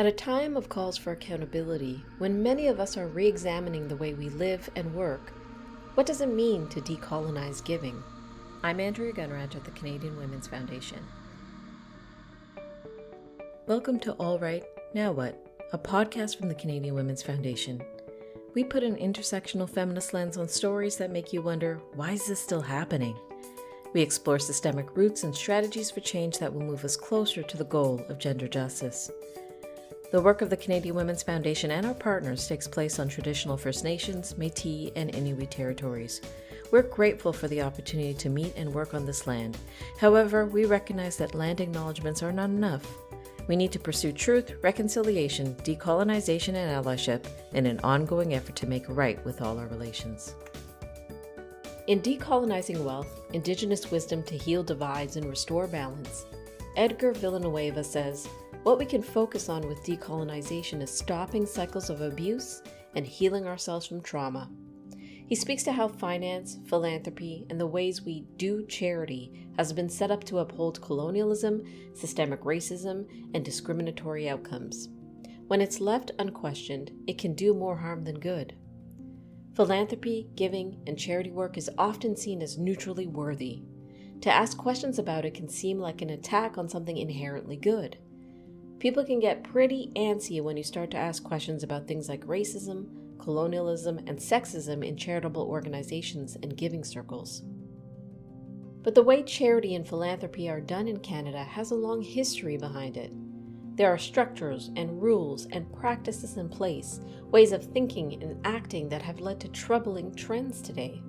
At a time of calls for accountability, when many of us are re examining the way we live and work, what does it mean to decolonize giving? I'm Andrea Gunraj at the Canadian Women's Foundation. Welcome to All Right, Now What, a podcast from the Canadian Women's Foundation. We put an intersectional feminist lens on stories that make you wonder, why is this still happening? We explore systemic roots and strategies for change that will move us closer to the goal of gender justice. The work of the Canadian Women's Foundation and our partners takes place on traditional First Nations, Métis, and Inuit territories. We're grateful for the opportunity to meet and work on this land. However, we recognize that land acknowledgements are not enough. We need to pursue truth, reconciliation, decolonization, and allyship in an ongoing effort to make right with all our relations. In Decolonizing Wealth, Indigenous Wisdom to Heal Divides and Restore Balance, Edgar Villanueva says, what we can focus on with decolonization is stopping cycles of abuse and healing ourselves from trauma. He speaks to how finance, philanthropy, and the ways we do charity has been set up to uphold colonialism, systemic racism, and discriminatory outcomes. When it's left unquestioned, it can do more harm than good. Philanthropy, giving, and charity work is often seen as neutrally worthy. To ask questions about it can seem like an attack on something inherently good. People can get pretty antsy when you start to ask questions about things like racism, colonialism, and sexism in charitable organizations and giving circles. But the way charity and philanthropy are done in Canada has a long history behind it. There are structures and rules and practices in place, ways of thinking and acting that have led to troubling trends today.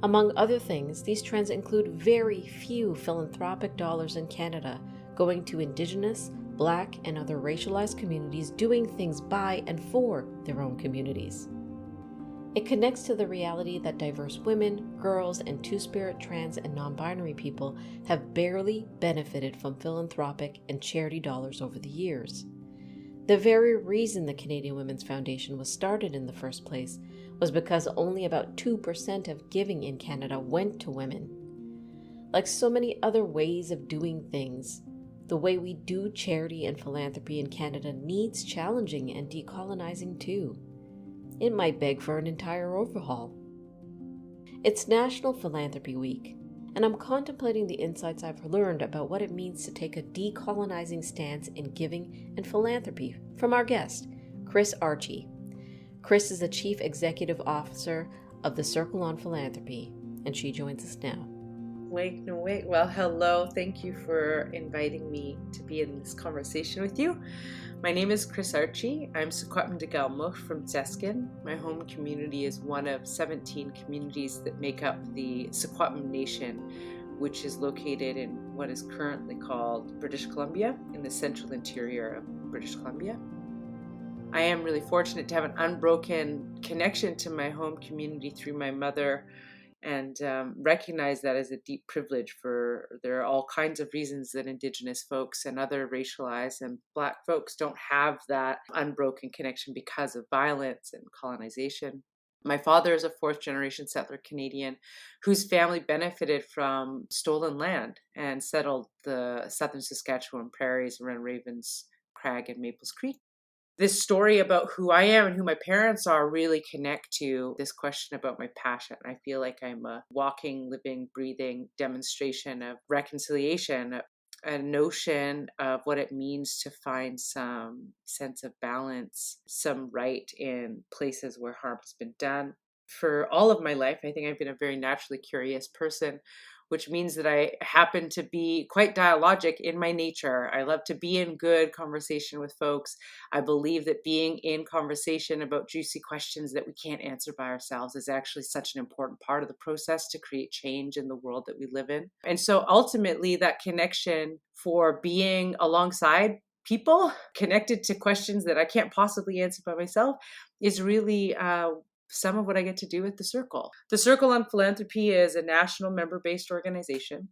Among other things, these trends include very few philanthropic dollars in Canada going to Indigenous, Black, and other racialized communities doing things by and for their own communities. It connects to the reality that diverse women, girls, and two-spirit, trans, and non-binary people have barely benefited from philanthropic and charity dollars over the years. The very reason the Canadian Women's Foundation was started in the first place was because only about 2% of giving in Canada went to women. Like so many other ways of doing things, the way we do charity and philanthropy in Canada needs challenging and decolonizing too. It might beg for an entire overhaul. It's National Philanthropy Week, and I'm contemplating the insights I've learned about what it means to take a decolonizing stance in giving and philanthropy from our guest, Chris Archie. Chris is the Chief Executive Officer of the Circle on Philanthropy, and she joins us now. Wait. Well, hello. Thank you for inviting me to be in this conversation with you. My name is Chris Archie. I'm Secwepemc Degalmo from Zeskin. My home community is one of 17 communities that make up the Secwepemc Nation, which is located in what is currently called British Columbia, in the central interior of British Columbia. I am really fortunate to have an unbroken connection to my home community through my mother, and recognize that as a deep privilege. There are all kinds of reasons that Indigenous folks and other racialized and Black folks don't have that unbroken connection because of violence and colonization. My father is a fourth generation settler Canadian whose family benefited from stolen land and settled the southern Saskatchewan prairies around Ravens Crag and Maples Creek. This story about who I am and who my parents are really connect to this question about my passion. I feel like I'm a walking, living, breathing demonstration of reconciliation, a notion of what it means to find some sense of balance, some right in places where harm has been done. For all of my life, I think I've been a very naturally curious person, which means that I happen to be quite dialogic in my nature. I love to be in good conversation with folks. I believe that being in conversation about juicy questions that we can't answer by ourselves is actually such an important part of the process to create change in the world that we live in. And so ultimately, that connection for being alongside people, connected to questions that I can't possibly answer by myself, is really some of what I get to do with the Circle. The Circle on Philanthropy is a national member-based organization.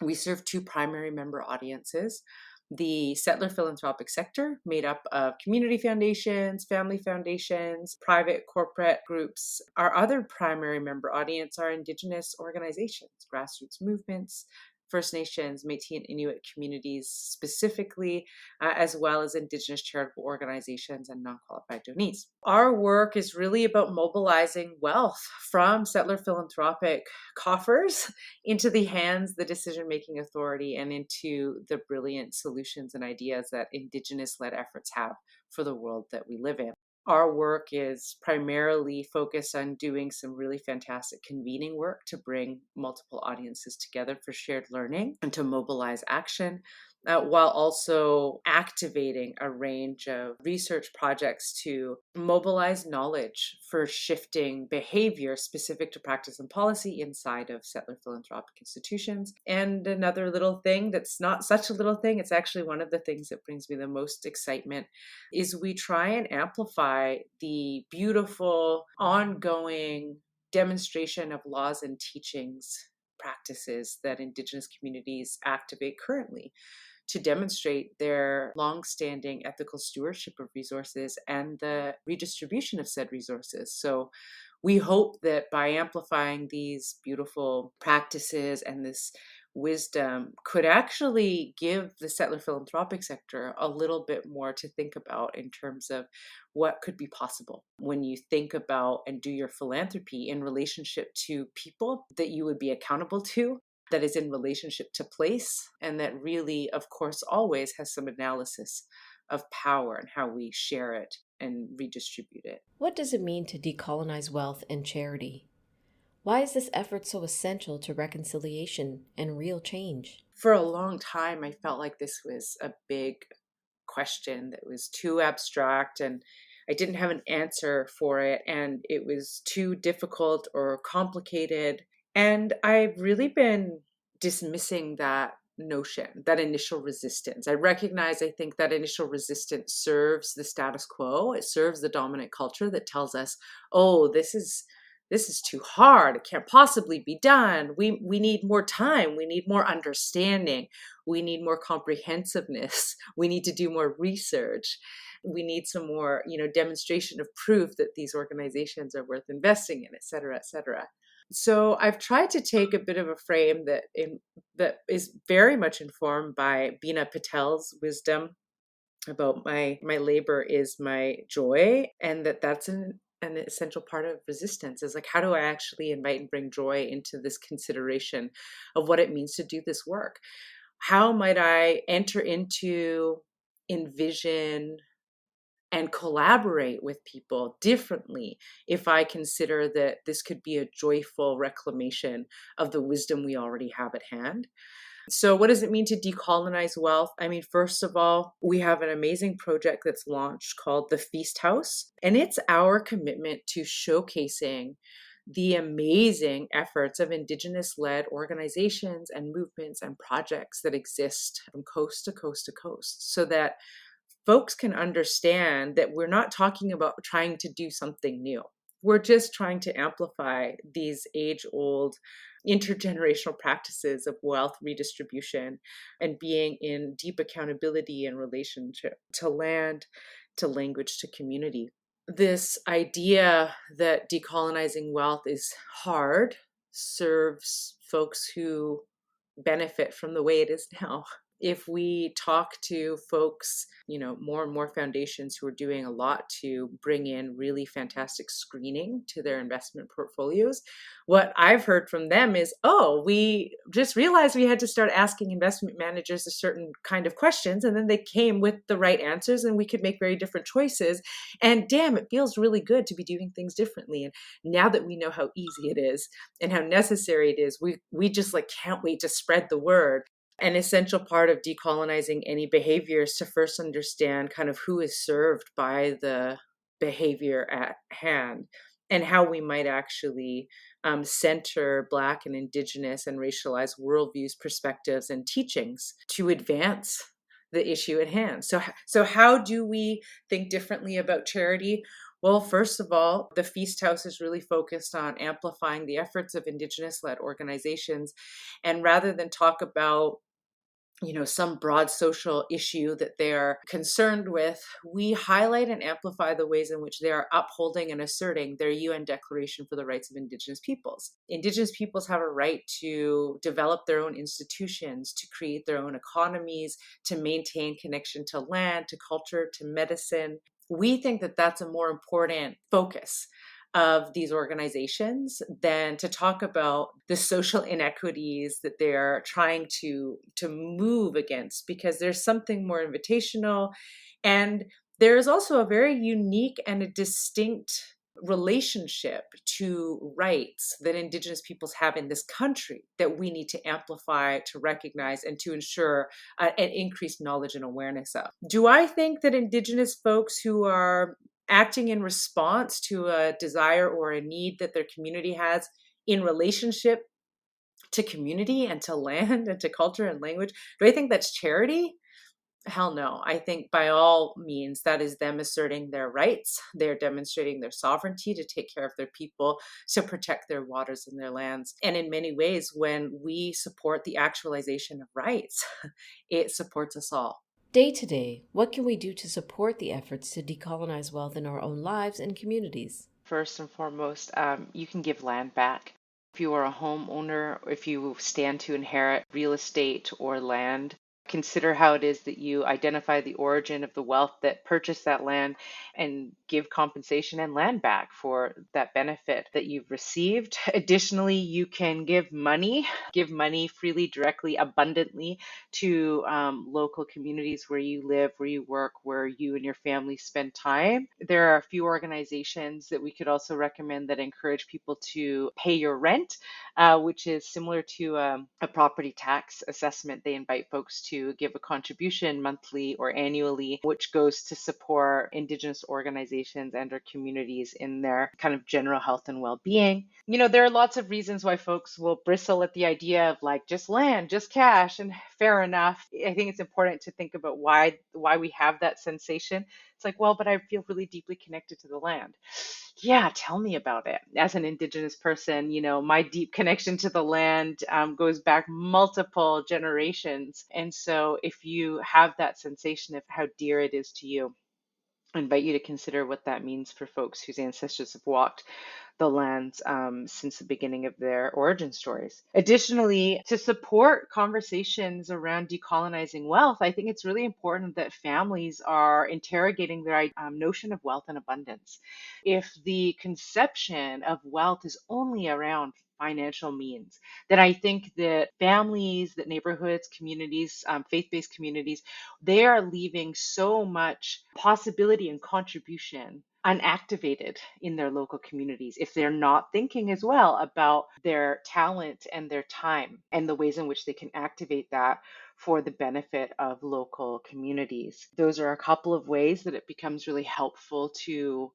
We serve two primary member audiences: the settler philanthropic sector, made up of community foundations, family foundations, private corporate groups. Our other primary member audience are Indigenous organizations, grassroots movements, First Nations, Métis and Inuit communities specifically, as well as Indigenous charitable organizations and non-qualified donees. Our work is really about mobilizing wealth from settler philanthropic coffers into the hands, the decision-making authority, and into the brilliant solutions and ideas that Indigenous-led efforts have for the world that we live in. Our work is primarily focused on doing some really fantastic convening work to bring multiple audiences together for shared learning and to mobilize action, while also activating a range of research projects to mobilize knowledge for shifting behavior specific to practice and policy inside of settler philanthropic institutions. And another little thing that's not such a little thing, it's actually one of the things that brings me the most excitement, is we try and amplify the beautiful, ongoing demonstration of laws and teachings practices that Indigenous communities activate currently to demonstrate their long-standing ethical stewardship of resources and the redistribution of said resources. So we hope that by amplifying these beautiful practices and this wisdom could actually give the settler philanthropic sector a little bit more to think about in terms of what could be possible when you think about and do your philanthropy in relationship to people that you would be accountable to, that is in relationship to place, and that really, of course, always has some analysis of power and how we share it and redistribute it. What does it mean to decolonize wealth and charity? Why is this effort so essential to reconciliation and real change? For a long time, I felt like this was a big question that was too abstract and I didn't have an answer for it, and it was too difficult or complicated. And I've really been dismissing that notion, that initial resistance. I recognize, I think that initial resistance serves the status quo. It serves the dominant culture that tells us, oh, this is too hard. It can't possibly be done. We need more time. We need more understanding. We need more comprehensiveness. We need to do more research. We need some more, demonstration of proof that these organizations are worth investing in, et cetera, et cetera. So I've tried to take a bit of a frame that is very much informed by Bina Patel's wisdom about my labor is my joy, and that's an essential part of resistance, is like, how do I actually invite and bring joy into this consideration of what it means to do this work? How might I enter into, envision, and collaborate with people differently if I consider that this could be a joyful reclamation of the wisdom we already have at hand? So what does it mean to decolonize wealth? I mean, first of all, we have an amazing project that's launched called the Feast House, and it's our commitment to showcasing the amazing efforts of Indigenous-led organizations and movements and projects that exist from coast to coast to coast, so that folks can understand that we're not talking about trying to do something new. We're just trying to amplify these age-old intergenerational practices of wealth redistribution and being in deep accountability in relationship to land, to language, to community. This idea that decolonizing wealth is hard serves folks who benefit from the way it is now. If we talk to folks, more and more foundations who are doing a lot to bring in really fantastic screening to their investment portfolios, what I've heard from them is, oh, we just realized we had to start asking investment managers a certain kind of questions, and then they came with the right answers and we could make very different choices. And damn, it feels really good to be doing things differently. And now that we know how easy it is and how necessary it is, we just can't wait to spread the word. An essential part of decolonizing any behavior is to first understand kind of who is served by the behavior at hand and how we might actually center Black and Indigenous and racialized worldviews, perspectives, and teachings to advance the issue at hand. So how do we think differently about charity? Well, first of all, the Feast House is really focused on amplifying the efforts of Indigenous-led organizations. And rather than talk about some broad social issue that they're concerned with, we highlight and amplify the ways in which they are upholding and asserting their UN Declaration for the Rights of Indigenous Peoples. Indigenous peoples have a right to develop their own institutions, to create their own economies, to maintain connection to land, to culture, to medicine. We think that that's a more important focus of these organizations than to talk about the social inequities that they're trying to move against, because there's something more invitational, and there is also a very unique and a distinct relationship to rights that Indigenous peoples have in this country that we need to amplify, to recognize, and to ensure an increased knowledge and awareness of. Do I think that Indigenous folks who are acting in response to a desire or a need that their community has in relationship to community and to land and to culture and language, do I think that's charity? Hell no. I think by all means, that is them asserting their rights. They're demonstrating their sovereignty to take care of their people, to protect their waters and their lands. And in many ways, when we support the actualization of rights, it supports us all. Day to day, what can we do to support the efforts to decolonize wealth in our own lives and communities? First and foremost, you can give land back. If you are a homeowner, or if you stand to inherit real estate or land, consider how it is that you identify the origin of the wealth that purchased that land and give compensation and land back for that benefit that you've received. Additionally, you can give money freely, directly, abundantly to local communities where you live, where you work, where you and your family spend time. There are a few organizations that we could also recommend that encourage people to pay your rent, which is similar to a property tax assessment. They invite folks to give a contribution monthly or annually, which goes to support Indigenous organizations and our communities in their kind of general health and well-being. There are lots of reasons why folks will bristle at the idea of like just land, just cash, and fair enough. I think it's important to think about why we have that sensation. It's like, well, but I feel really deeply connected to the land. Yeah, tell me about it. As an Indigenous person, my deep connection to the land goes back multiple generations. And so if you have that sensation of how dear it is to you, I invite you to consider what that means for folks whose ancestors have walked the lands since the beginning of their origin stories. Additionally, to support conversations around decolonizing wealth, I think it's really important that families are interrogating their notion of wealth and abundance. If the conception of wealth is only around financial means, then I think that families, that neighborhoods, communities, faith-based communities, they are leaving so much possibility and contribution unactivated in their local communities if they're not thinking as well about their talent and their time and the ways in which they can activate that for the benefit of local communities. Those are a couple of ways that it becomes really helpful to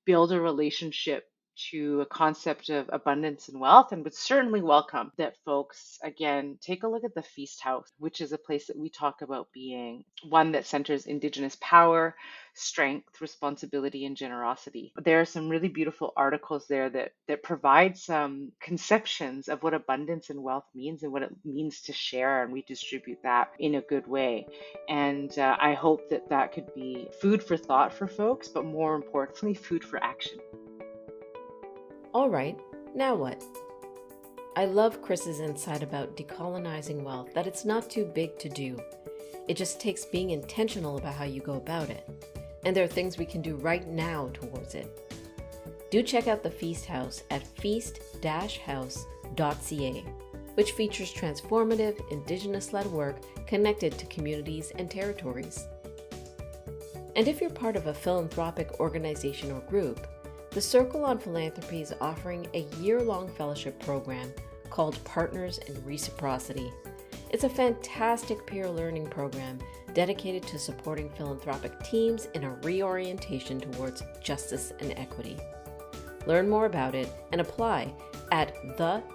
build a relationship to a concept of abundance and wealth, and would certainly welcome that folks, again, take a look at the Feast House, which is a place that we talk about being one that centers Indigenous power, strength, responsibility, and generosity. There are some really beautiful articles there that provide some conceptions of what abundance and wealth means and what it means to share and redistribute that in a good way. And I hope that could be food for thought for folks, but more importantly, food for action. All right, now what? I love Chris's insight about decolonizing wealth, that it's not too big to do. It just takes being intentional about how you go about it. And there are things we can do right now towards it. Do check out the Feast House at feast-house.ca, which features transformative, Indigenous-led work connected to communities and territories. And if you're part of a philanthropic organization or group, the Circle on Philanthropy is offering a year-long fellowship program called Partners in Reciprocity. It's a fantastic peer learning program dedicated to supporting philanthropic teams in a reorientation towards justice and equity. Learn more about it and apply at the-circle.ca.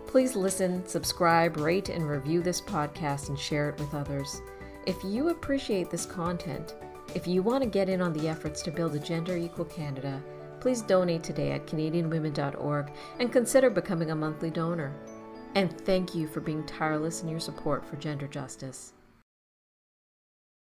Please listen, subscribe, rate, and review this podcast and share it with others. If you appreciate this content, if you want to get in on the efforts to build a gender-equal Canada, please donate today at CanadianWomen.org and consider becoming a monthly donor. And thank you for being tireless in your support for gender justice.